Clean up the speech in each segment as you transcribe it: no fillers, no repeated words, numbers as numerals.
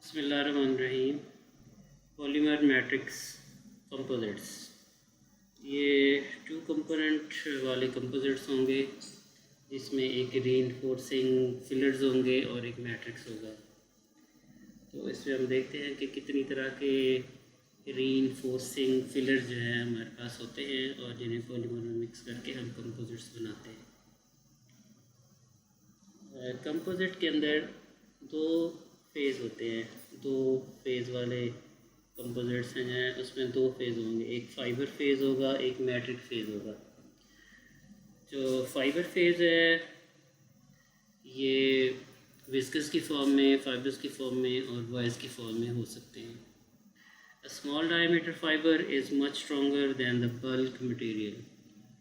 बिस्मिल्लाहिर्रहमानिर्रहीम। Polymer matrix composites, ये to component वाले कंपोजिट्स होंगे जिसमें एक रीइंफोर्सिंग फिलर्स होंगे और एक मैट्रिक्स होगा। तो इसमें हम देखते हैं कि कितनी तरह के रीइंफोर्सिंग फिलर्स जो हैं हमारे पास होते हैं और जिन्हें पॉलीमर में मिक्स करके हम कंपोजिट्स बनाते हैं। कंपोजिट के अंदर दो फेज़ होते हैं, दो फेज़ वाले कंपोजिट्स हैं, उसमें दो फेज़ होंगे, एक फाइबर फेज़ होगा, एक मैट्रिक फेज़ होगा। जो फाइबर फेज़ है ये विस्कस की फॉर्म में, फाइबर्स की फॉर्म में और वॉइस की फॉर्म में हो सकते हैं। A small diameter fiber is much stronger than the bulk material.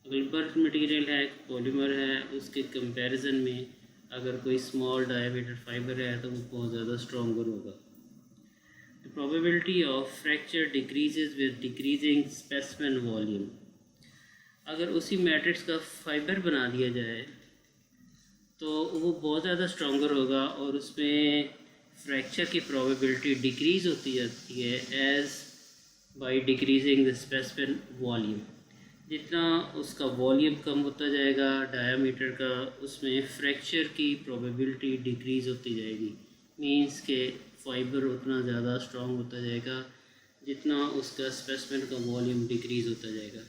अगर बल्क मटेरियल है, पॉलीमर है, उसके कंपैरिजन में अगर कोई स्मॉल डायमीटर फाइबर है तो वो बहुत ज़्यादा स्ट्रॉन्गर होगा। The probability of fracture decreases with decreasing specimen volume. अगर उसी मैट्रिक्स का फाइबर बना दिया जाए तो वो बहुत ज़्यादा स्ट्रॉन्गर होगा और उसमें फ्रैक्चर की प्रोबेबिलिटी डिक्रीज़ होती जाती है as by decreasing the specimen volume. जितना उसका वॉल्यूम कम होता जाएगा डायामीटर का, उसमें फ्रैक्चर की प्रोबेबिलिटी डिक्रीज़ होती जाएगी। मींस के फाइबर उतना ज़्यादा स्ट्रॉन्ग होता जाएगा जितना उसका स्पेसिमेन का वॉल्यूम डिक्रीज़ होता जाएगा।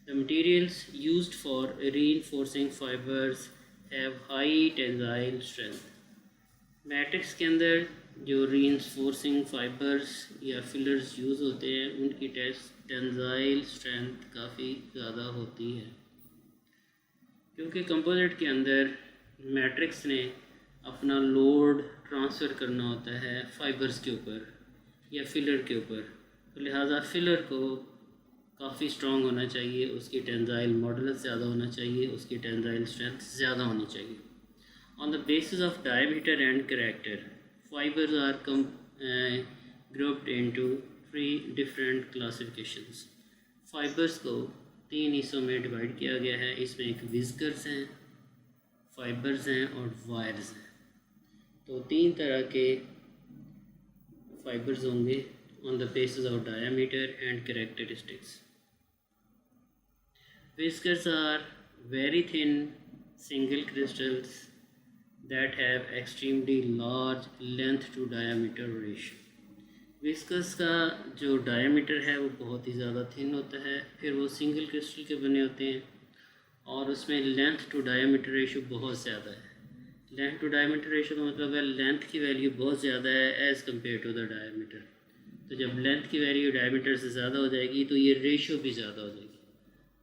The materials used for reinforcing fibres have high tensile strength. Matrix के अंदर जो रीइंफोर्सिंग फाइबर्स या फिलर्स यूज़ होते हैं उनकी टेंसाइल स्ट्रेंथ काफ़ी ज़्यादा होती है, क्योंकि कंपोजिट के अंदर मैट्रिक्स ने अपना लोड ट्रांसफ़र करना होता है फाइबर्स के ऊपर या फिलर के ऊपर, तो लिहाजा फिलर को काफ़ी स्ट्रॉन्ग होना चाहिए, उसकी टेंसाइल मॉडुलस ज़्यादा होना चाहिए, उसकी टेंसाइल स्ट्रेंथ ज़्यादा होनी चाहिए। On the basis of diameter and character, fibers are grouped into three different classifications. Fibers को तीन हिस्सों में डिवाइड किया गया है। इसमें एक विस्कर्स हैं, फाइबर्स हैं और वायर्स हैं। तो तीन तरह के फाइबर्स होंगे on the basis of diameter and characteristics. Whiskers are very thin single crystals that have extremely large length to diameter ratio. Viscous का जो डायमीटर है वो बहुत ही ज़्यादा थिन होता है, फिर वो सिंगल क्रिस्टल के बने होते हैं और उसमें लेंथ टू डायमीटर रेशो बहुत ज़्यादा है। लेंथ टू डायमीटर रेशो का मतलब है लेंथ की वैल्यू बहुत ज़्यादा है as compare to the diameter. तो जब लेंथ की वैल्यू डायमीटर से ज़्यादा हो जाएगी तो ये रेशो भी ज़्यादा हो जाएगी,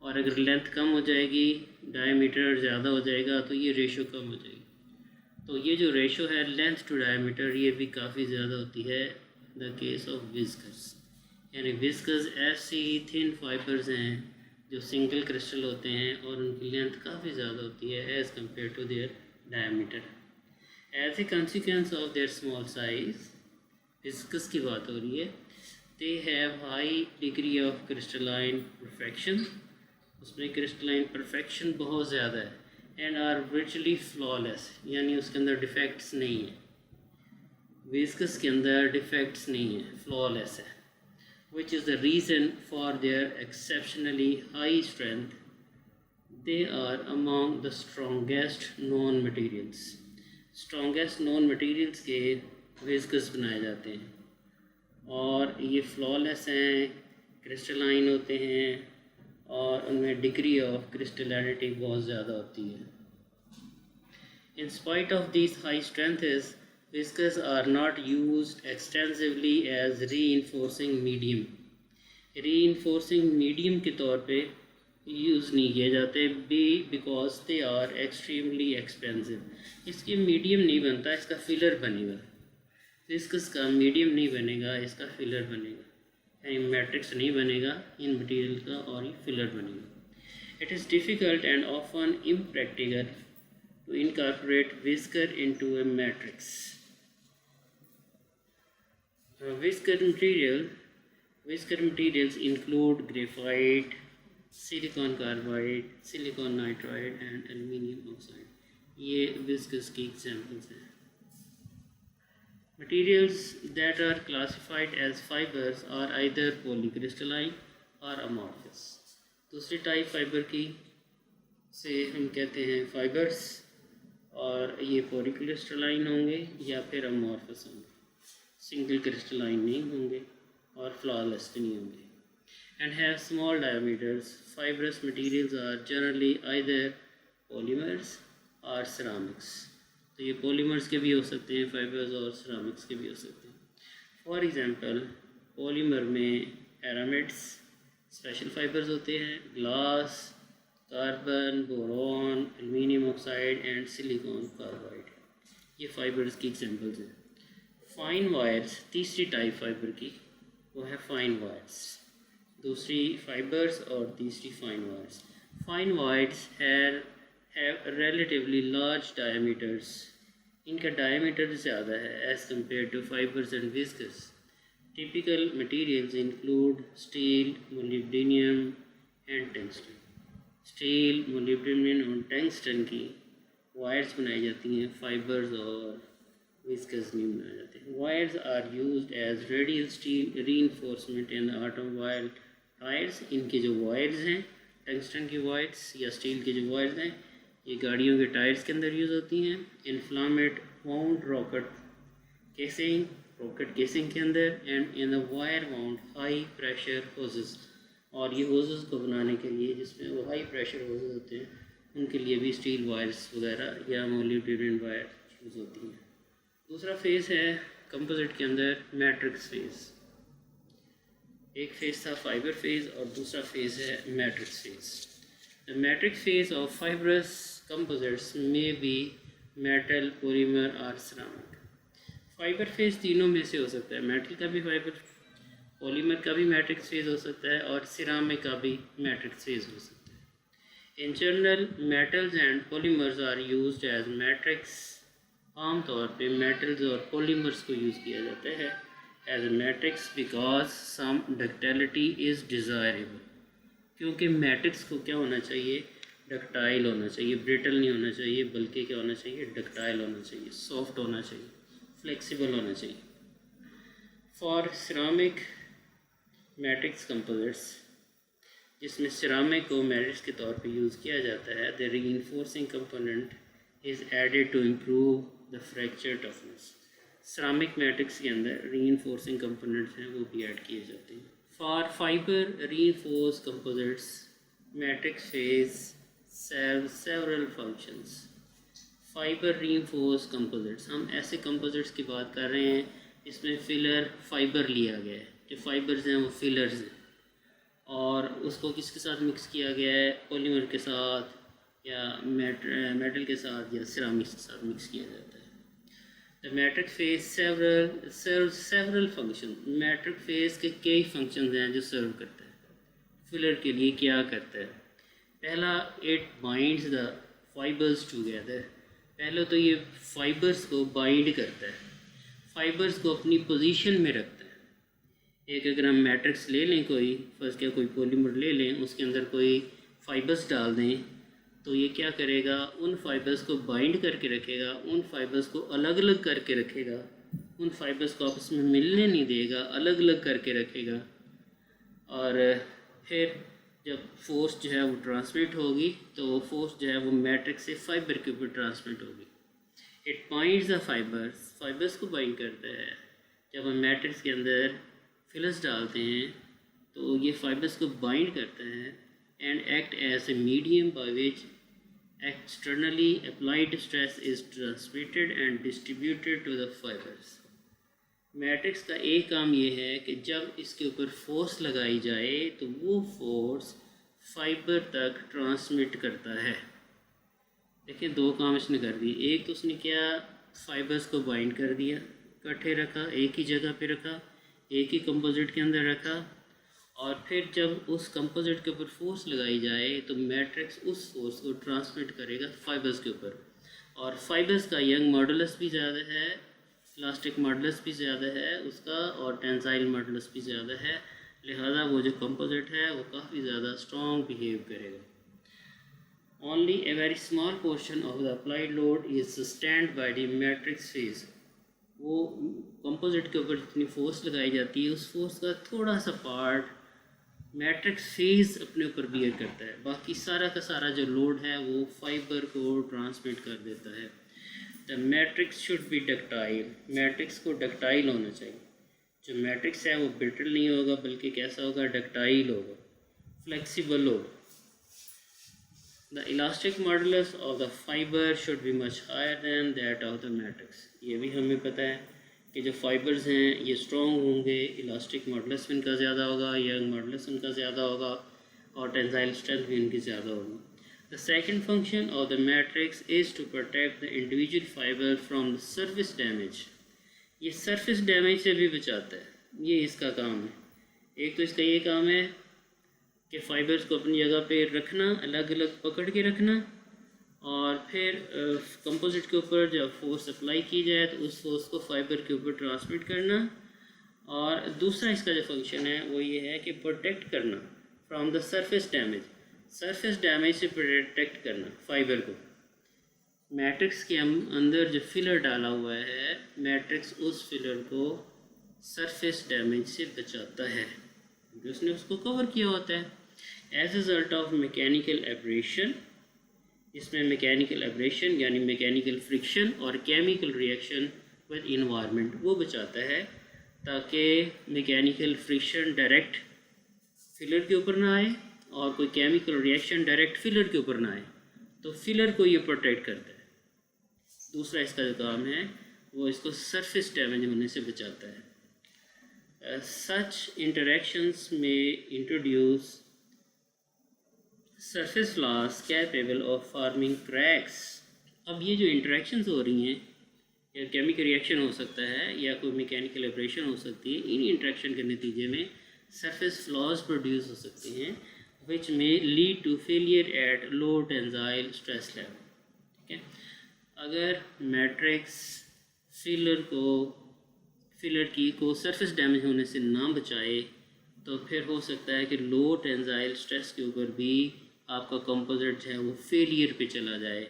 और अगर लेंथ कम हो जाएगी, डायमीटर ज़्यादा हो जाएगा तो ये रेशो कम हो जाएगी। तो ये जो रेशो है लेंथ टू डायमीटर ये भी काफ़ी ज़्यादा होती है द केस ऑफ विस्कस। यानी विस्कस ऐसी थिन फाइबर्स हैं जो सिंगल क्रिस्टल होते हैं और उनकी लेंथ काफ़ी ज़्यादा होती है as compare to their diameter. As a consequence of their small size, whiskers की बात हो रही है, they have high degree of crystalline perfection, उसमें क्रिस्टलाइन परफेक्शन बहुत ज़्यादा है, एंड आर वर्चुअली फ्लॉलेस, यानी उसके अंदर डिफेक्ट्स नहीं है। विस्कस के अंदर डिफेक्ट्स नहीं है, फ्लॉलेस है, which is the reason for their exceptionally high strength. They are among the strongest known materials. Strongest known materials के विस्कस बनाए जाते हैं और ये फ्लॉलेस हैं, क्रिस्टलाइन होते हैं और उनमें डिग्री ऑफ क्रिस्टलिनिटी बहुत ज़्यादा होती है। In spite of these high strengths, whiskers are not used extensively as reinforcing medium. Reinforcing medium के तौर पे यूज़ नहीं किए जाते because they are extremely expensive. इसके मीडियम नहीं बनता, इसका फिलर बनेगा। विस्कस का मीडियम नहीं बनेगा, इसका फिलर बनेगा। मैट्रिक्स नहीं बनेगा इन मटेरियल का और ये फिलर बनेगा। It is difficult and often impractical to incorporate whisker into a matrix. Whisker materials include graphite, silicon carbide, silicon nitride and aluminium oxide. ये विस्कस की एग्जाम्पल्स हैं। Materials that are classified as fibers are either polycrystalline or amorphous. दूसरी type fibre की से हम कहते हैं fibres, और ये पॉलीक्रिस्टलाइन होंगे या फिर अमॉर्फस होंगे, सिंगल क्रिस्टलाइन नहीं होंगे और फ्लॉलेस भी नहीं होंगे. And have small diameters. Fibrous materials are generally either polymers और सिरामिक्स. तो ये पॉलीमर्स के भी हो सकते हैं फाइबर्स और सिरामिक्स के भी हो सकते हैं. फॉर एग्जांपल पॉलीमर में एरामिड्स स्पेशल फाइबर्स होते हैं, glass, carbon, boron, aluminium oxide and silicon carbide. ये फाइबर्स की एग्जांपल्स हैं. फाइन वायर्स, तीसरी टाइप फाइबर की वो है फाइन वायर्स. दूसरी फाइबर्स और तीसरी fine wires. Fine wires have relatively large diameters. इनका डायमीटर ज़्यादा है as compared to fibers and viscous. Typical materials include steel, molybdenum and tungsten. Steel, molybdenum और टंगस्टन की वायर्स बनाई जाती हैं, फाइबर्स और विस्कस नहीं बनाए जाते हैं. Wires are used as radial steel reinforcement in automobile tyres. इनके जो वायर्स हैं, टंगस्टन की वायर्स या स्टील के जो वायर्स हैं, ये गाड़ियों के टायर्स के अंदर यूज़ होती हैं. इन्फ्लामेट वाउंड रॉकेट केसिंग के अंदर and in the wire wound high pressure hoses. और ये होसेस को बनाने के लिए जिसमें वो हाई प्रेशर होसेस होते हैं, उनके लिए भी स्टील वायर्स वगैरह या मोलिब्डेनम वायर यूज़ होती हैं. दूसरा फेज़ है कंपोजिट के अंदर मैट्रिक्स फेज़. एक फेज़ था फाइबर फेज़ और दूसरा फेज़ है matrix phase. The matrix phase of fibrous composites may be metal, polymer or ceramic. Fibre phase तीनों में से हो सकता है. मेटल का भी फाइबर, पॉलीमर का भी मैट्रिक्स फेज़ हो सकता है और सिरामिक का भी मैट्रिक्स फेज़ हो सकता है. In general metals and polymers are used as matrix. आमतौर पे मेटल्स और पॉलीमर्स को यूज़ किया जाता है as a matrix because some ductility is desirable. क्योंकि मैट्रिक्स को क्या होना चाहिए, डक्टाइल होना चाहिए, ब्रिटल नहीं होना चाहिए, बल्कि क्या होना चाहिए, डक्टाइल होना चाहिए, सॉफ्ट होना चाहिए, फ्लेक्सिबल होना चाहिए. फॉर सिरामिक मैट्रिक्स कंपोजिट्स, जिसमें सिरामिक को मैट्रिक्स के तौर पे यूज़ किया जाता है, the reinforcing component is added to improve the fracture toughness. Ceramic matrix के अंदर रीइंफोर्सिंग कंपोनेंट्स हैं वो भी ऐड किए जाते हैं. For fibre reinforce composites matrix phase several functions. Fibre reinforce composites, हम ऐसे कंपोजिट्स की बात कर रहे हैं इसमें फिलर फाइबर लिया गया है. जो फाइबर्स हैं वो फिलर्स हैं और उसको किसके साथ मिक्स किया गया है, पॉलीमर के साथ या मेटल के साथ या सिरामिक्स के साथ मिक्स किया जाता है. The matrix phase several function. Matrix phase के कई फंक्शंस हैं जो सर्व करता है. फिलर के लिए क्या करता है, पहला it binds the fibres together. पहले तो ये फाइबर्स को बाइंड करता है, फाइबर्स को अपनी पोजीशन में रखता है. एक अगर हम मैट्रिक्स ले लें, कोई फर्स्ट क्या कोई पॉलीमर ले लें, उसके अंदर कोई फाइबर्स डाल दें, तो ये क्या करेगा, उन फाइबर्स को बाइंड करके रखेगा, उन फाइबर्स को अलग अलग करके रखेगा, उन फाइबर्स को आपस में मिलने नहीं देगा, अलग अलग करके रखेगा. और फिर जब फोर्स जो है वो ट्रांसमिट होगी तो वो फोर्स जो है वो मैट्रिक्स से फाइबर के ऊपर ट्रांसमिट होगी. इट बाइंड्स द फाइबर्स को बाइंड करता है. जब हम मैट्रिक्स के अंदर फिलर्स डालते हैं तो ये फाइबर्स को बाइंड करता है and act as a medium by which externally applied stress is transmitted and distributed to the fibres. Matrix का एक काम ये है कि जब इसके ऊपर फोर्स लगाई जाए तो वो फोर्स फाइबर तक ट्रांसमिट करता है. देखिए दो काम इसने कर दिए. एक तो उसने क्या, फाइबर्स को बाइंड कर दिया, इकट्ठे रखा, एक ही जगह पे रखा, एक ही कंपोजिट के अंदर रखा, और फिर जब उस कंपोजिट के ऊपर फोर्स लगाई जाए तो मैट्रिक्स उस फोर्स को ट्रांसमिट करेगा फाइबर्स के ऊपर. और फाइबर्स का यंग मॉडुलस भी ज़्यादा है, इलास्टिक मॉडुलस भी ज़्यादा है उसका, और टेंसाइल मॉडुलस भी ज़्यादा है. लिहाजा वो जो कंपोजिट है वो काफ़ी ज़्यादा स्ट्रॉन्ग बिहेव करेगा. Only a very small portion of the applied load is sustained by the matrix phase. वो कंपोजिट के ऊपर जितनी फोर्स लगाई जाती है उस फोर्स का थोड़ा सा पार्ट मैट्रिक्स फेज अपने ऊपर बियर करता है, बाकी सारा का सारा जो लोड है वो फाइबर को ट्रांसमिट कर देता है। The matrix should be ductile, matrix को डक्टाइल होना चाहिए। जो मैट्रिक्स है वो ब्रिटल नहीं होगा बल्कि कैसा होगा, डक्टाइल होगा, फ्लेक्सिबल होगा। The elastic modulus of the fibre should be much higher than that of the matrix. ये भी हमें पता है कि जो फाइबर्स हैं ये स्ट्रॉन्ग होंगे, इलास्टिक मॉडुलस भी इनका ज़्यादा होगा, यंग मॉडुलस उनका ज़्यादा होगा और टेंसाइल स्ट्रेंथ भी इनकी ज़्यादा होगी। The second function of the matrix is to protect the individual fibre from the surface damage. ये सरफेस डैमेज से भी बचाता है, ये इसका काम है। एक तो इसका ये काम है कि फाइबर्स को अपनी जगह पे रखना, अलग अलग पकड़ के रखना, और फिर कंपोजिट के ऊपर जब फोर्स अप्लाई की जाए तो उस फोर्स को फाइबर के ऊपर ट्रांसमिट करना। और दूसरा इसका जो फंक्शन है वो ये है कि प्रोटेक्ट करना from the surface damage, surface damage से प्रोटेक्ट करना फाइबर को। मैट्रिक्स के अंदर जो फिलर डाला हुआ है, मैट्रिक्स उस फिलर को सरफेस डैमेज से बचाता है क्योंकि उसने उसको कवर किया होता है। As a result of mechanical abrasion, इसमें मैकेनिकल एब्रेशन यानी मैकेनिकल फ्रिक्शन और केमिकल रिएक्शन विद इन्वायरमेंट वो बचाता है ताकि मैकेनिकल फ्रिक्शन डायरेक्ट फिलर के ऊपर ना आए और कोई केमिकल रिएक्शन डायरेक्ट फिलर के ऊपर ना आए, तो फिलर को ये प्रोटेक्ट करता है। दूसरा इसका जो काम है वो इसको सरफेस डैमेज होने से बचाता है। सच इंटरेक्शंस में introduce surface floss capable of farming cracks. अब ये जो इंटरेक्शंस हो रही हैं, या केमिकल रिएक्शन हो सकता है या कोई मैकेनिकल एब्रेशन हो सकती है, इन इंटरेक्शन के नतीजे में सरफेस फ्लॉस प्रोड्यूस हो सकते हैं which may lead to failure at low tensile stress level. ठीक है, अगर मैट्रिक्स फिलर को सरफेस डैमेज होने से ना बचाए तो फिर हो सकता है कि लो टेंसाइल स्ट्रेस के ऊपर भी आपका कंपोजिट जो है वो फेलियर पे चला जाए,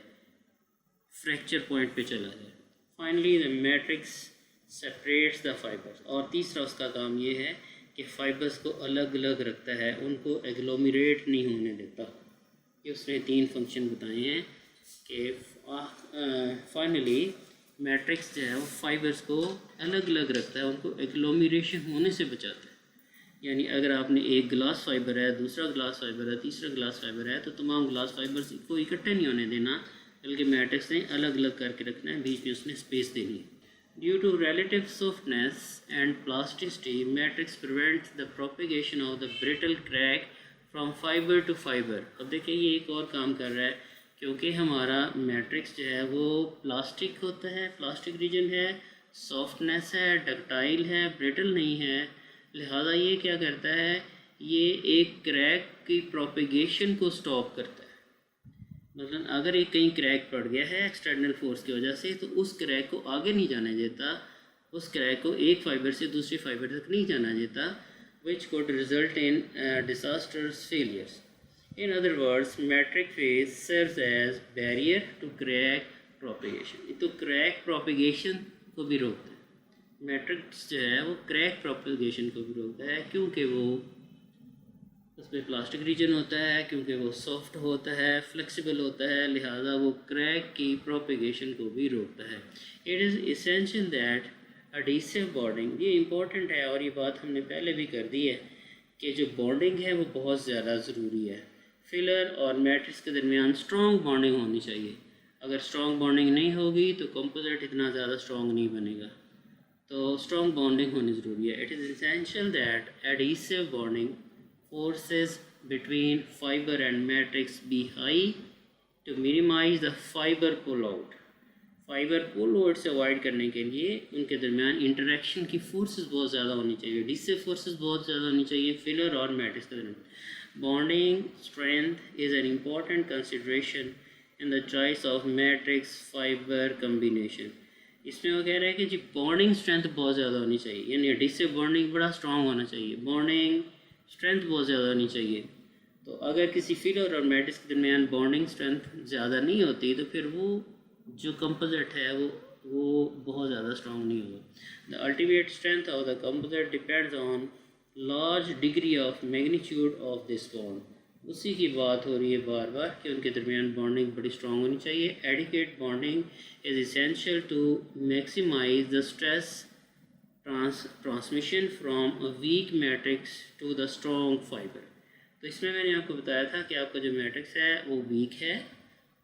फ्रैक्चर पॉइंट पे चला जाए। Finally the matrix separates the fibres, और तीसरा उसका काम ये है कि फाइबर्स को अलग अलग रखता है, उनको एग्लोमरेट नहीं होने देता। ये उसने 3 फंक्शन बताए हैं कि फाइनली मैट्रिक्स जो है वो फाइबर्स को अलग अलग रखता है, उनको एग्लोमरेशन होने से बचाता है। यानी अगर आपने एक ग्लास फाइबर है, दूसरा ग्लास फाइबर है, तीसरा ग्लास फाइबर है, तो तमाम ग्लास फाइबर्स को इकट्ठे नहीं होने देना बल्कि मैट्रिक्स ने अलग अलग करके रखना है, बीच में उसने स्पेस देनी है। Due to relative softness and plasticity, matrix prevents the propagation of the brittle crack from fibre to fibre. अब देखिए ये एक और काम कर रहा है, क्योंकि हमारा मैट्रिक्स जो है वो प्लास्टिक होता है, प्लास्टिक रीजन है, सॉफ्टनेस है, डक्टाइल है, ब्रिटल नहीं है, लिहाजा ये क्या करता है, ये एक क्रैक की प्रोपेगेशन को स्टॉप करता है। मतलब अगर एक कहीं क्रैक पड़ गया है एक्सटर्नल फोर्स की वजह से, तो उस क्रैक को आगे नहीं जाने देता, उस क्रैक को एक फाइबर से दूसरी फाइबर तक नहीं जाना देता, विच could result in disastrous failures. In other words, metric phase serves as barrier to crack propagation. तो क्रैक प्रोपेगेशन को भी रोकता है। मैट्रिक्स जो है वो क्रैक प्रोपेगेशन को भी रोकता है, क्योंकि वो उसमें प्लास्टिक रीजन होता है, क्योंकि वो सॉफ्ट होता है, फ्लेक्सिबल होता है, लिहाजा वो क्रैक की प्रोपेगेशन को भी रोकता है। It is essential that adhesive bonding, ये इम्पॉर्टेंट है और ये बात हमने पहले भी कर दी है कि जो बॉन्डिंग है वो बहुत ज़्यादा ज़रूरी है। फिलर और मैट्रिक्स के दरमियान स्ट्रॉन्ग बॉन्डिंग होनी चाहिए। अगर स्ट्रॉन्ग बॉन्डिंग नहीं होगी तो कंपोजिट इतना ज़्यादा स्ट्रॉन्ग नहीं बनेगा, तो स्ट्रॉन्ग बॉन्डिंग होनी ज़रूरी है। It is essential that adhesive bonding forces between fiber and matrix be high to minimize the fiber pull out. Fibre pull out से अवॉइड करने के लिए उनके दरमियान इंटरेक्शन की फोर्सेस बहुत ज़्यादा होनी चाहिए, एडहेसिव फोर्सेस बहुत ज़्यादा होनी चाहिए फिलर और मैट्रिक्स के दरमियान। Bonding strength is an important consideration in the choice of matrix fibre combination. इसमें वो कह रहे हैं कि जी बॉन्डिंग स्ट्रेंथ बहुत ज़्यादा होनी चाहिए, यानी एडहेसिव बॉन्डिंग बड़ा स्ट्रॉन्ग होना चाहिए, बॉन्डिंग स्ट्रेंथ बहुत ज़्यादा होनी चाहिए। तो अगर किसी फिलर और मैट्रिक्स के दरमियान बॉन्डिंग स्ट्रेंथ ज़्यादा नहीं होती तो फिर वो जो कंपोजिट है वो वो बहुत ज़्यादा स्ट्रॉन्ग नहीं होगा. The ultimate strength of the composite depends on large degree of magnitude of this bond. उसी की बात हो रही है बार बार कि उनके दरमियान बॉन्डिंग बड़ी स्ट्रॉन्ग होनी चाहिए. Adequate bonding is essential to maximise the stress transmission from a weak matrix to the strong fibre. तो इसमें मैंने आपको बताया था कि आपका जो मैट्रिक्स है वो वीक है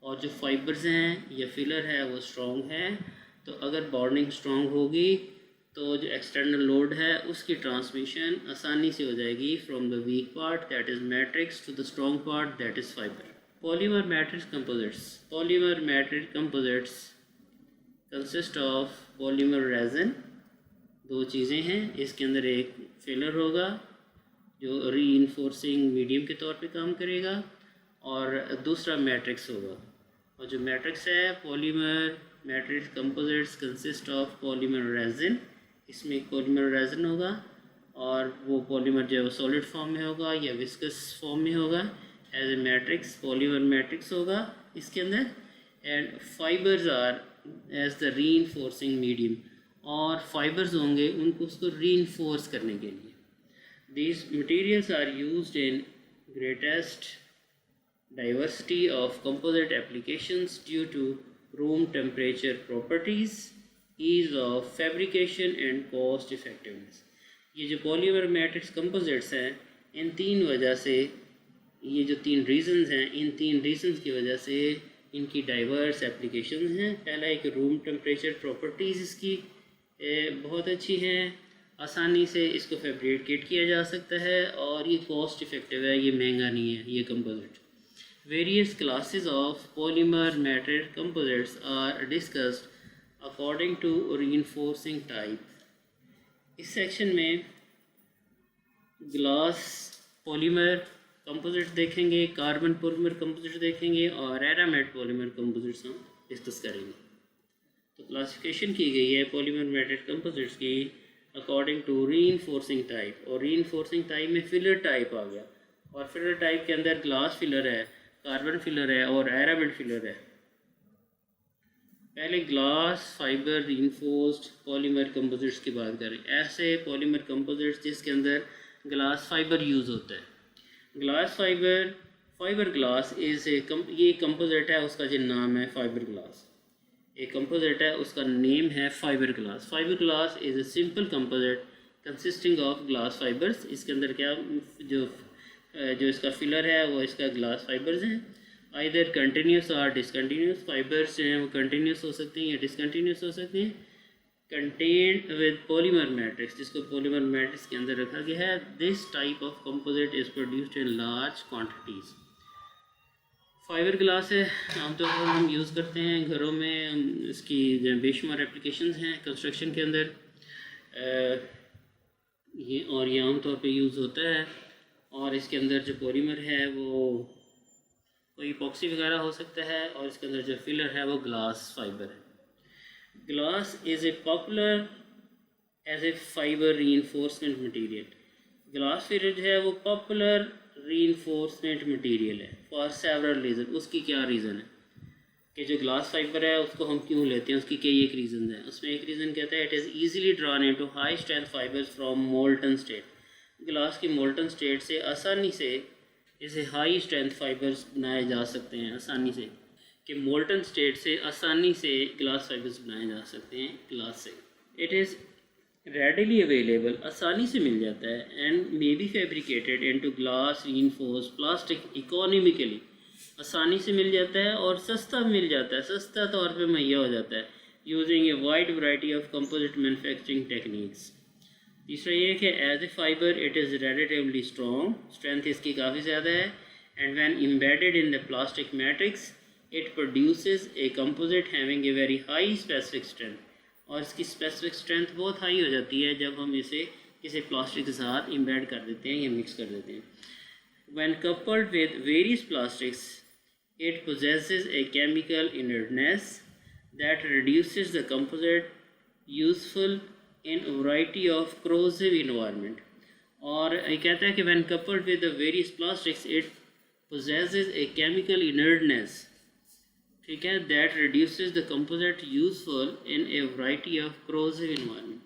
और जो फाइबर्स हैं या फिलर है वो स्ट्रॉन्ग है. तो अगर बॉन्डिंग स्ट्रॉन्ग होगी तो जो एक्सटर्नल लोड है उसकी ट्रांसमिशन आसानी से हो जाएगी from the weak part that is matrix to the strong part that is fibre. Polymer matrix composites. Polymer matrix composites consist of polymer resin. दो चीज़ें हैं. इसके अंदर एक फिलर होगा जो रीइंफोर्सिंग मीडियम के तौर पे काम करेगा और दूसरा मैट्रिक्स होगा. और जो मैट्रिक्स है polymer matrix composites consist of polymer resin. इसमें एक पॉलीमर रेजिन होगा और वो पॉलीमर जो है वो सॉलिड फॉर्म में होगा या विस्कस फॉर्म में होगा. As a matrix polymer matrix होगा इसके अंदर. And fibres are as the reinforcing medium. और फाइबर्स होंगे उनको उसको रीइंफोर्स करने के लिए. These materials are used in greatest diversity of composite applications due to room temperature properties, ease of fabrication and cost effectiveness. ये जो polymer matrix composites हैं इन तीन वजह से, ये जो तीन reasons हैं, इन तीन reasons की वजह से इनकी diverse applications हैं. पहला एक room temperature properties इसकी बहुत अच्छी हैं. आसानी से इसको फैब्रिकेट किया जा सकता है और ये कॉस्ट इफ़ेक्टिव है, ये महंगा नहीं है ये composite. Various classes of polymer matrix composites are discussed according to reinforcing type. इस सेक्शन में ग्लास पॉलीमर कंपोजिट देखेंगे, कार्बन पॉलीमर कंपोजिट देखेंगे और एरामेट पॉलीमर कंपोजिट्स हम डिस्कस करेंगे. तो क्लासिफिकेशन की गई है पॉलीमर मैट्रिक्स कंपोजिट्स की अकॉर्डिंग टू रीइंफोर्सिंग टाइप. और रीइंफोर्सिंग टाइप में फिलर टाइप आ गया और फिलर टाइप के अंदर ग्लास फिलर है, कार्बन फिलर है और एरामेट फिलर है. पहले glass fibre reinforced polymer composites की बात करें. ऐसे पॉलीमर कंपोजिट्स जिसके अंदर ग्लास फाइबर यूज़ होता है. ग्लास फाइबर ग्लास इज़ ये कंपोजिट है, उसका जो नाम है फाइबर ग्लास. एक कंपोजिट है उसका नेम है fibre glass. Fibre glass is a simple composite consisting of glass fibres. इसके अंदर क्या जो इसका फिलर है वो इसका ग्लास फाइबर्स हैं. आइदर कंटिन्यूस और डिसकंटिन्यूस. फाइबर्स जो हैं वो कंटिन्यूस हो सकते हैं या डिसकंटिन्यूस हो सकते हैं. कंटेन्ड विद पॉलीमर मैट्रिक्स, जिसको पॉलीमर मैट्रिक्स के अंदर रखा गया है. This type of composite is produced in large quantities. Fibre glass है, आमतौर पर हम यूज़ करते हैं घरों में. इसकी बेशुमार एप्लीकेशंस हैं कंस्ट्रक्शन के अंदर. ये आमतौर पे यूज़ होता है. और इसके अंदर जो पॉलीमर है वो कोई इपॉक्सी वगैरह हो सकता है और इसके अंदर जो फिलर है वो ग्लास फाइबर है. Glass is a popular as a fibre reinforcement material. Glass filler जो है वो पॉपुलर रीइंफोर्समेंट मटीरियल है फॉर सेवरल रीज़न. उसकी क्या रीज़न है कि जो ग्लास फाइबर है उसको हम क्यों लेते हैं, उसकी कई एक रीज़न है. उसमें एक रीज़न कहता है it is easily drawn into high strength fibres from molten state. Glass की मोल्टन स्टेट से आसानी से इसे हाई स्ट्रेंथ फाइबर्स बनाए जा सकते हैं. आसानी से कि मोल्टन स्टेट से आसानी से ग्लास फाइबर्स बनाए जा सकते हैं ग्लास से. इट इज़ रेडिली अवेलेबल, आसानी से मिल जाता है. And may be fabricated into glass reinforced plastic economically. आसानी से मिल जाता है और सस्ता मिल जाता है, सस्ता तौर पे मुहैया हो जाता है using a wide variety of composite manufacturing techniques. तीसरा ये कि as a fibre it is relatively strong. Strength इसकी काफ़ी ज़्यादा है. And when embedded in the plastic matrix it produces a composite having a very high specific strength. और इसकी specific strength बहुत हाई हो जाती है जब हम इसे किसी प्लास्टिक के साथ एम्बेड कर देते हैं या मिक्स कर देते हैं. When coupled with various plastics it possesses a chemical inertness that reduces the composite useful in a variety of corrosive environment. और ये कहता है कि when coupled with the various plastics it possesses a chemical inertness ठीक है, that reduces the composite useful in A variety of corrosive environment.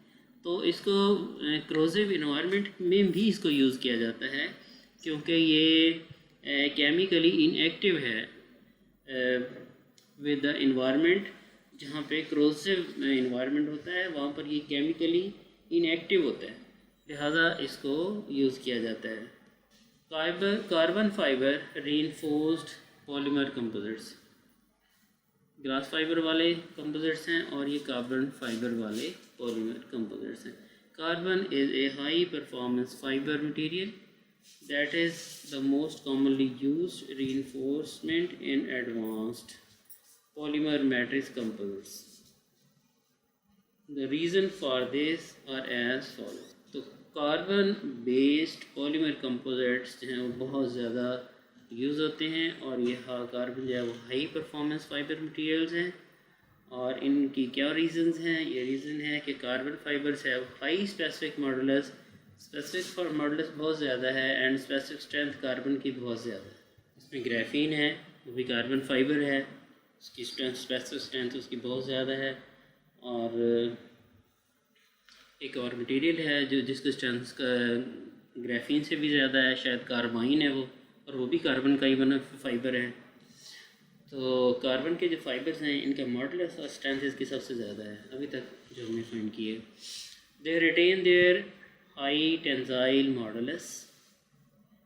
तो इसको corrosive environment में भी इसको यूज़ किया जाता है क्योंकि ये केमिकली इनएक्टिव है विद द इन्वायरमेंट। जहाँ पे क्रोजिव इन्वायरमेंट होता है वहाँ पर ये केमिकली इनएक्टिव होता है, लिहाजा इसको यूज़ किया जाता है। Carbon fibre reinforced polymer composites, glass fibre वाले कंपोजिट्स हैं और ये कार्बन फाइबर वाले पॉलीमर कंपोजिट्स हैं। Carbon is a high performance fibre material that is the most commonly used reinforcement in advanced polymer matrix composites. The reason for this are as follows. तो carbon based polymer composites जो हैं वो बहुत ज़्यादा use होते हैं और ये कार्बन जो है वो हाई परफॉर्मेंस फाइबर मटेरियल्स हैं। और इनकी क्या रीज़न्स हैं? ये रीज़न है कि कार्बन फाइबर्स है high specific modulus, specific modulus बहुत ज़्यादा है एंड स्पेसिफिक स्ट्रेंथ कार्बन की बहुत ज़्यादा है। इसमें ग्राफीन है, वो भी कार्बन फाइबर है, उसकी स्ट्रेंथ स्पेसिफिक स्ट्रेंथ उसकी बहुत ज़्यादा है। और एक और मटेरियल है जो जिसकी स्ट्रेंथ का ग्राफीन से भी ज़्यादा है, शायद कार्बाइन है वो, और वो भी कार्बन का ही बना फाइबर है। तो कार्बन के जो फाइबर्स हैं इनका मॉडुलस और स्ट्रेंथ इसकी सबसे ज़्यादा है अभी तक जो हमने फाइंड किए। They retain their high tensile modulus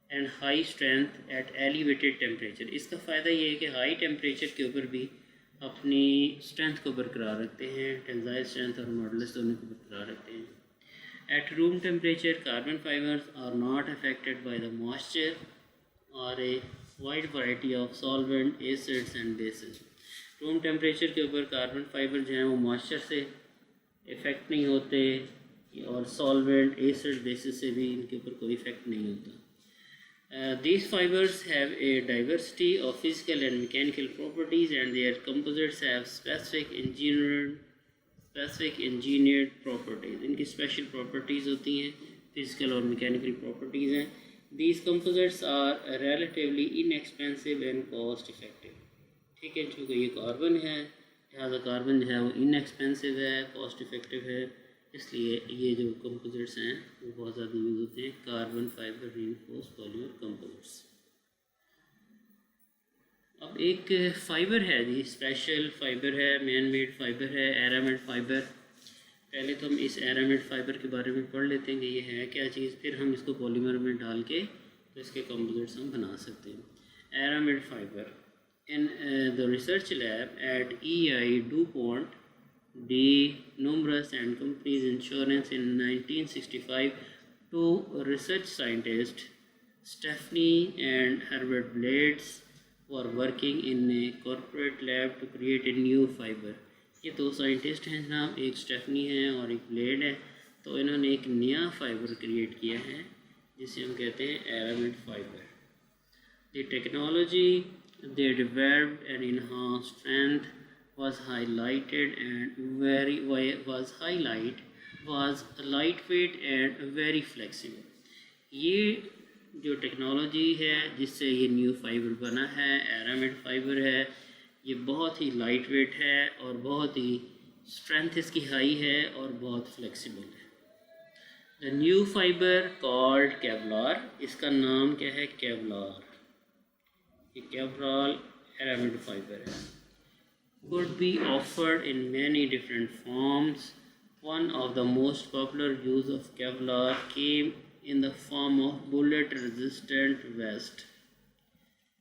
and high strength at elevated temperature. इसका फ़ायदा ये है कि हाई टेम्परेचर के ऊपर भी अपनी स्ट्रेंथ को बरकरार रखते हैं, टेंसाइल स्ट्रेंथ और मॉडुलस दोनों को बरकरार रखते हैं। At room temperature carbon fibres are not affected by the moisture और a wide variety of solvent acids and bases. Room temperature के ऊपर कार्बन फाइबर जो हैं वो मॉइस्चर से इफ़ेक्ट नहीं होते और सॉल्वेंट एसिड बेसिस से भी इनके ऊपर कोई इफेक्ट नहीं होता। These fibers have a diversity of physical and mechanical properties and their composites have specific engineered properties. इनकी special properties होती हैं, physical और mechanical properties हैं। These composites are relatively inexpensive and cost effective। ठीक है, चूँकि ये कार्बन है लिहाजा कार्बन जो है वो इनएक्सपेंसिव है, कॉस्ट इफेक्टिव है, इसलिए ये जो कंपोजिट्स हैं वो बहुत ज़्यादा यूज़ होते हैं, carbon fibre reinforce polymer composites. अब एक फ़ाइबर है जी, स्पेशल फ़ाइबर है, मैन मेड फ़ाइबर है, एरामिड फ़ाइबर। पहले तो हम इस एरामिड फ़ाइबर के बारे में पढ़ लेते हैं कि ये है क्या चीज़, फिर हम इसको पॉलीमर में डाल के तो इसके कंपोजिट्स हम बना सकते हैं। Aramid fibre in the research lab at EI DuPont de numerous and companies insurance in 1965, two research scientists Stephanie and Herbert Blades were working in a corporate lab to create a new fiber। ये दो scientist हैं जनाब, एक Stephanie है और एक blade है। तो इन्होंने एक नया फाइबर क्रिएट किया है जिसे हम कहते हैं aramid fibre. The technology they developed and enhanced strength was lightweight and very flexible। ये जो टेक्नोलॉजी है जिससे ये न्यू फाइबर बना है, एरामिड फाइबर है, ये बहुत ही लाइट वेट है और बहुत ही स्ट्रेंथ इसकी हाई है और बहुत फ्लेक्सिबल है। The new fibre called Kevlar, इसका नाम क्या है? केवलार। ये केवलार एरामिड फाइबर है। could be offered in many different forms. One of the most popular use of Kevlar came in the form of bullet resistant vest।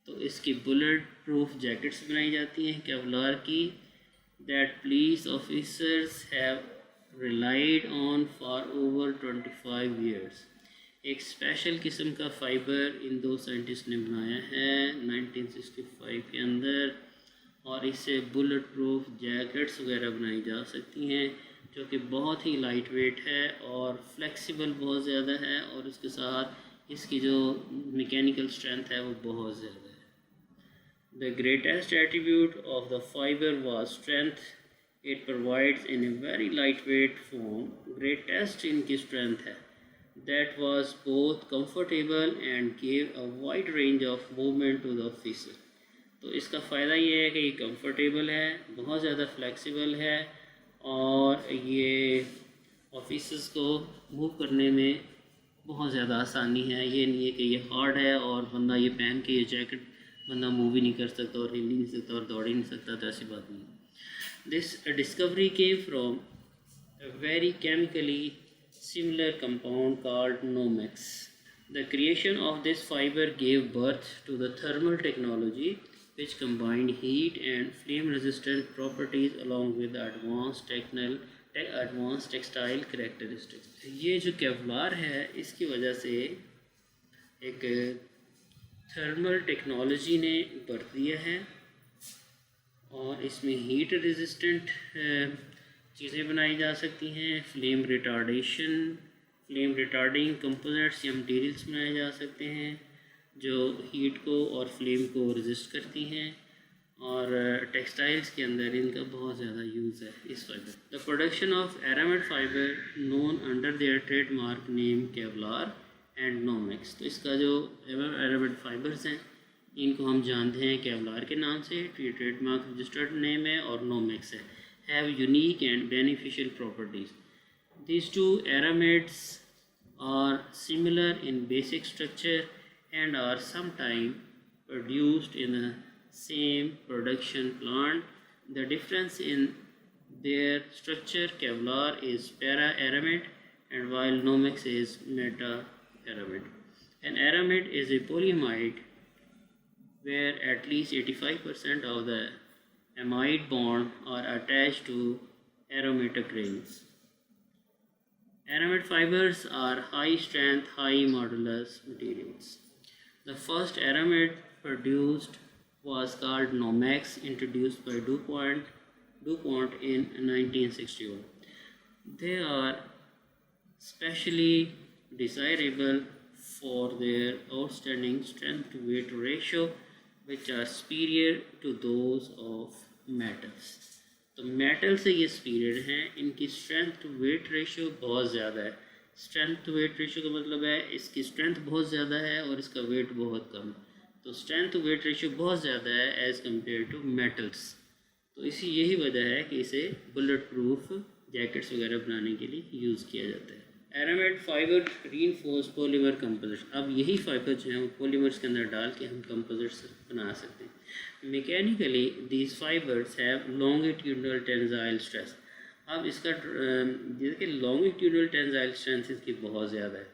तो इसकी bullet proof jackets बनाई जाती हैं केवलार की, that police officers have relied on for over 25 years। एक special किस्म का fibre इन दो साइंटिस्ट ने बनाया है 1965 के अंदर, और इससे बुलेट प्रूफ जैकेट्स वगैरह बनाई जा सकती हैं जो कि बहुत ही लाइट वेट है और फ्लेक्सिबल बहुत ज़्यादा है, और उसके साथ इसकी जो मैकेनिकल स्ट्रेंथ है वो बहुत ज़्यादा है। The greatest attribute of the fibre was strength. It provides in a very light weight form. Greatest इनकी स्ट्रेंथ है, that was both comfortable and gave a wide range of movement to the officer। तो इसका फ़ायदा ये है कि ये comfortable है, बहुत ज़्यादा फ्लेक्सिबल है और ये ऑफिस को मूव करने में बहुत ज़्यादा आसानी है। ये नहीं है कि ये हार्ड है और बंदा ये पहन के ये जैकेट बंदा मूव ही नहीं कर सकता और हिल ही नहीं सकता और दौड़ ही नहीं सकता, तो ऐसी बात नहीं। This discovery came from a very chemically similar compound called Nomex. The creation of this fiber gave birth to the thermal technology, which combined heat and flame resistant properties along with advanced textile characteristics. ये जो Kevlar है इसकी वजह से एक thermal technology ने बरत दिया है और इसमें हीट रेजिस्टेंट चीज़ें बनाई जा सकती हैं। फ्लेम रिटार्डिंग कंपोजिट्स या मटेरियल्स बनाए जा सकते हैं जो हीट को और फ्लेम को रेजिस्ट करती हैं और टेक्सटाइल्स के अंदर इनका बहुत ज़्यादा यूज़ है इस fibre. The production of aramid fibre known under their trademark name Kevlar and Nomex. तो इसका जो एरामिड फाइबर्स हैं इनको हम जानते हैं केवलार के नाम से, ट्रेडमार्क रजिस्टर्ड नेम है, और नोमेक्स है। Have unique and beneficial properties. These two aramids are similar in basic structure and are sometimes produced in the same production plant. The difference in their structure, Kevlar is para-aramid and while Nomex is meta-aramid. An aramid is a polyamide where at least 85% of the amide bonds are attached to aromatic rings. Aramid fibers are high strength, high modulus materials. The first aramid produced was called Nomex, introduced by DuPont in 1961. They are specially desirable for their outstanding strength to weight ratio, which are superior to those of metals. तो metal से ये superior हैं, इनकी strength to weight ratio बहुत ज़्यादा है। Strength to weight ratio का मतलब है इसकी स्ट्रेंथ बहुत ज़्यादा है और इसका वेट बहुत कम है। तो स्ट्रेंथ टू वेट रेशियो बहुत ज़्यादा है एज़ कम्पेयर टू मेटल्स। तो यही वजह है कि इसे बुलेट प्रूफ जैकेट्स वगैरह बनाने के लिए यूज़ किया जाता है। Aramid fibre reinforce polymer composites. अब यही फाइबर जो हैं वो पॉलीमर्स के अंदर डाल के हम कंपोजिट्स बना सकते हैं। Mechanically these fibres have longitudinal tensile stress. अब इसका जैसे लॉन्गिट्यूडनल टेंसाइल स्ट्रेंथ इसकी बहुत ज़्यादा है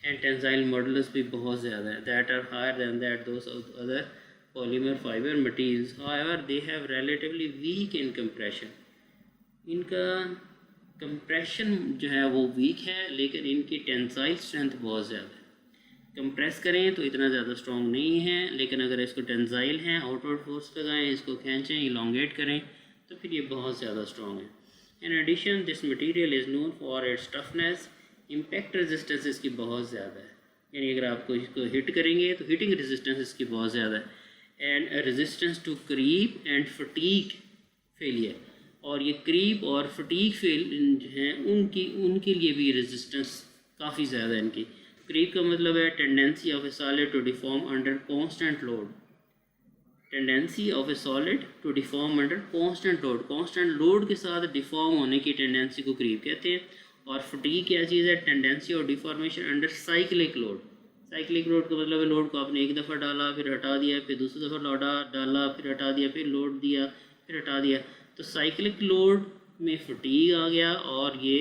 एंड टेंसाइल मॉडुलस भी बहुत ज़्यादा है, that are higher than that those other polymer fibre materials. However they have relatively weak in compression. इनका कंप्रेशन जो है वो वीक है लेकिन इनकी टेंसाइल स्ट्रेंथ बहुत ज़्यादा है। कंप्रेस करें तो इतना ज़्यादा स्ट्रॉन्ग नहीं है, लेकिन अगर इसको टेंसाइल हैं, आउटवर्ड फोर्स लगाएं, इसको खींचें, इलोंगेट करें तो फिर ये बहुत ज़्यादा स्ट्रॉन्ग है। In addition this material is known for its toughness. Impact resistance इसकी बहुत ज़्यादा है, यानी अगर आपको इसको हिट करेंगे तो हिटिंग रेजिस्टेंस इसकी बहुत ज़्यादा है। And resistance to creep and fatigue failure. और ये क्रीप और फटीग फेल जो हैं उनके लिए भी रेजिस्टेंस काफ़ी ज़्यादा है इनकी। क्रीप का मतलब है tendency of a solid to deform under constant load. Tendency of a solid to deform under constant load. Constant load के साथ डिफॉर्म होने की टेंडेंसी को क्रीप कहते हैं। और फटीग क्या चीज़ है? टेंडेंसी और deformation under cyclic load. Cyclic load का मतलब है लोड को आपने एक दफ़ा डाला, फिर हटा दिया, फिर दूसरी दफ़ा डाला, फिर हटा दिया, फिर लोड दिया, फिर हटा दिया। तो साइक्लिक लोड में फटीग आ गया और ये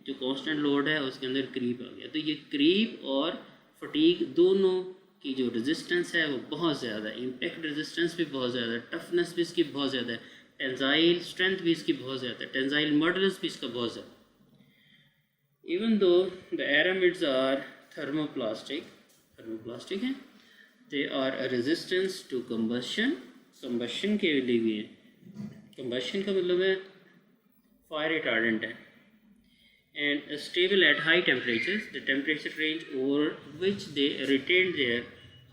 जो कांस्टेंट लोड है उसके अंदर क्रीप आ गया। तो ये क्रीप और फटीग दोनों की जो रेजिस्टेंस है वो बहुत ज़्यादा है। इम्पैक्ट रेजिस्टेंस भी बहुत ज़्यादा है, टफनेस भी इसकी बहुत ज़्यादा है, टेंसाइल स्ट्रेंथ भी इसकी बहुत ज़्यादा है, टेंसाइल मॉडुलस भी इसका बहुत ज़्यादा। Even though the एरामिड्स are thermoplastic हैं, they are resistance to combustion के लिए भी हैं। कंबशन का मतलब है फायर रिटार्डेंट है and stable at high temperatures. The temperature range over which they retain their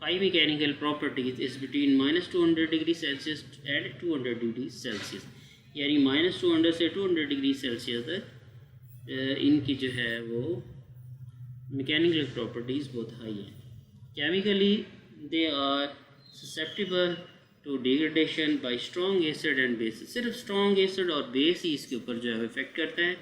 high mechanical properties is between -200 degrees Celsius and 200 degrees Celsius. यानी -200 से 200 डिग्री सेल्सियस तक इनकी जो है वो मैकेनिकल प्रॉपर्टीज़ बहुत हाई हैं। Chemically they are susceptible to degradation by strong acid and base. सिर्फ स्ट्रॉन्ग एसिड और बेस ही इसके ऊपर जो है इफेक्ट करता है,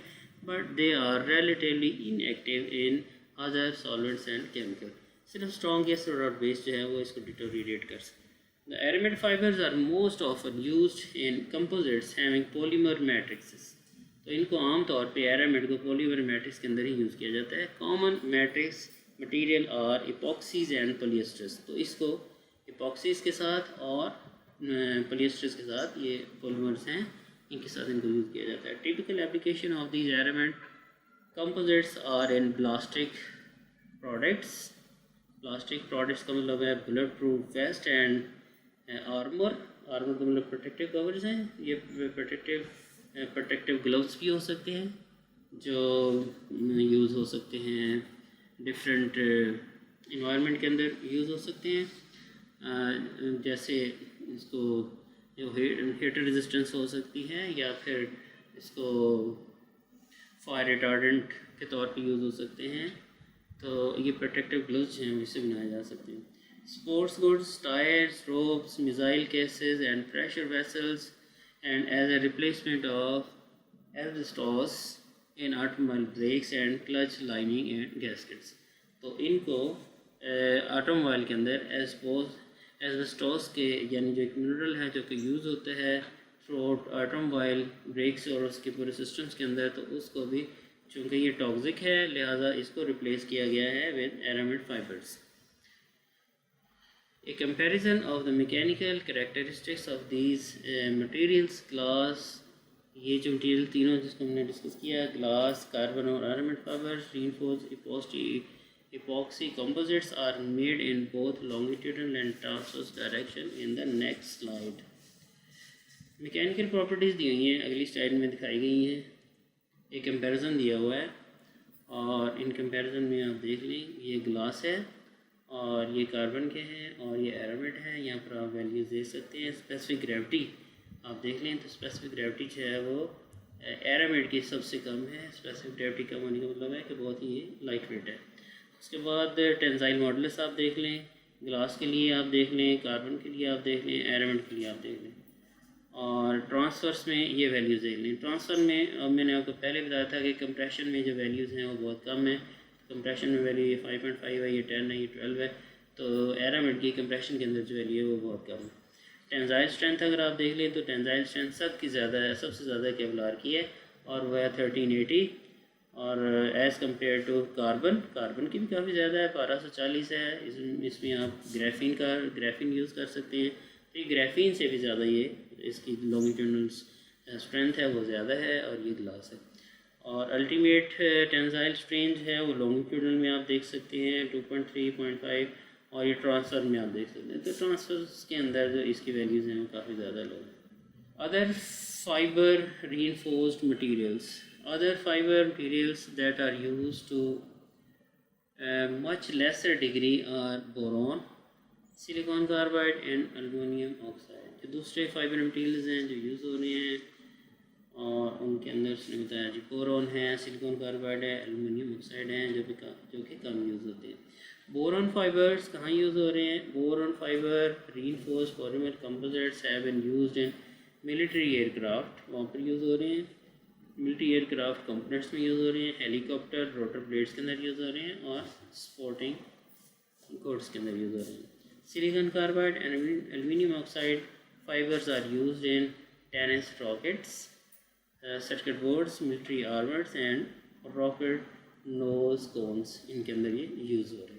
but they are relatively inactive in other solvents and chemical. सिर्फ स्ट्रॉन्ग एसिड और बेस जो है वो इसको डिटोरिएट कर सकते हैं। The aramid fibres are most often used in composites having polymer matrices. तो इनको आम तौर पे एरामिड को पॉलीमर मैट्रिक्स के अंदर ही यूज़ किया जाता है। कॉमन मैट्रिक्स मटेरियल और इपॉक्सीज एंड पॉलिएस्टर्स। तो इसको इपॉक्सीज के साथ और पॉलिएस्टर्स के साथ, ये पॉलीमर्स हैं, इनके साथ इनको यूज़ किया जाता है। Typical application of these aramid composites are in plastic products. Plastic products का मतलब है bullet proof vest and armour. Armour का मतलब प्रोटेक्टिव कवर्स हैं। ये प्रोटेक्टिव ग्लव्स भी हो सकते हैं जो यूज़ हो सकते हैं, डिफरेंट इन्वायरमेंट के अंदर यूज़ हो सकते हैं। जैसे इसको जो हीटर रेजिस्टेंस हो सकती है, या फिर इसको फायर रिटार्डेंट के तौर पे यूज़ हो सकते हैं। तो ये प्रोटेक्टिव ग्लव्स हैं, इससे बनाए जा सकते हैं। Sports goods, tyres, ropes, missile cases and pressure vessels and as a replacement of asbestos in automobile brakes and clutch lining and gaskets. तो इनको ऑटोमोबाइल के अंदर एस्बेस्टॉस के, यानी जो एक मिनरल है जो कि यूज़ होता है थ्रू ऑटोमोबाइल ब्रेक्स और उसके पूरे सिस्टम्स के अंदर, तो उसको भी चूँकि ये टॉक्सिक है लिहाजा इसको रिप्लेस किया गया है with aramid fibres. A comparison of the mechanical characteristics of these materials, glass, ये जो मटीरियल तीनों जिसको हमने डिस्कस किया, ग्लास, कार्बन और aramid fibres, reinforced epoxy composites are made in both longitudinal and transverse direction in the next slide. Mechanical properties दी हुई हैं, अगली स्लाइड में दिखाई गई हैं। एक कंपैरिजन दिया हुआ है और इन कंपैरिजन में आप देख लें, ये ग्लास है और ये कार्बन के हैं और ये एरामिड है। यहाँ पर आप वैल्यूज़ देख सकते हैं। स्पेसिफिक ग्रेविटी आप देख लें तो स्पेसिफिक ग्रेविटी जो है वो एरामिड की सबसे कम है। स्पेसिफिक ग्रेविटी कम होने का मतलब है कि बहुत ही लाइट वेट है। उसके बाद टेंसाइल मॉडुलस आप देख लें, ग्लास के लिए आप देख लें, कार्बन के लिए आप देख लें, एरामिड के लिए आप देख लें। और ट्रांसफर्स में ये वैल्यूज़ देख लें। ट्रांसफ़र में अब मैंने आपको पहले बताया था कि कंप्रेशन में जो वैल्यूज़ हैं वो बहुत कम है। कंप्रेशन में वैल्यू ये 5.5 है, ये 10 है, ये 12 है। तो एरामिड की कंप्रेशन के अंदर जो वैल्यू है वो बहुत कम है। टेंसाइल स्ट्रेंथ अगर आप देख लें तो टेंसाइल स्ट्रेंथ सबसे ज़्यादा केवलार की है और वह है 1380, और एज़ कम्पेयर टू कार्बन की भी काफ़ी ज़्यादा है, 1240 है। इसमें आप ग्राफीन यूज़ कर सकते हैं। तो ये ग्राफीन से भी ज़्यादा ये इसकी लॉन्गिट्यूडनल स्ट्रेंथ है वो ज़्यादा है, और ये ग्लास है। और अल्टीमेट टेंसाइल स्ट्रेंथ है वो लॉन्गिट्यूडनल में आप देख सकते हैं 2.3.5, और ये ट्रांसफ़र में आप देख सकते हैं। तो ट्रांसफर्स के अंदर जो इसकी वैल्यूज़ हैं वो काफ़ी ज़्यादा लो है। Other fibre reinforced materials that are used to much lesser degree are boron, silicon carbide and aluminum oxide। जो दूसरे फाइबर मटीरियल्स हैं जो यूज़ हो रहे हैं और उनके अंदर उसने बताया जी बोरॉन है, सिलिकॉन कार्बाइड है, एल्युमिनियम ऑक्साइड हैं जो कि कम यूज़ होते हैं। बोरॉन फाइबर्स कहाँ यूज़ हो रहे हैं? Boron fibre reinforced polymer composites have been used in military aircraft, वहाँ पर यूज़ हो रहे हैं। मिलिट्री एयरक्राफ्ट कंपोनेंट्स में यूज़ हो रहे हैं, हेलीकॉप्टर रोटर ब्लेड्स के अंदर यूज़ हो रहे हैं, और स्पोर्टिंग गुड्स के अंदर यूज़ हो रहे हैं। Silicon carbide and aluminium oxide fibres are used in tennis rackets, circuit boards, military armours and rocket nose cones, इनके अंदर ये यूज़ हो रहे हैं।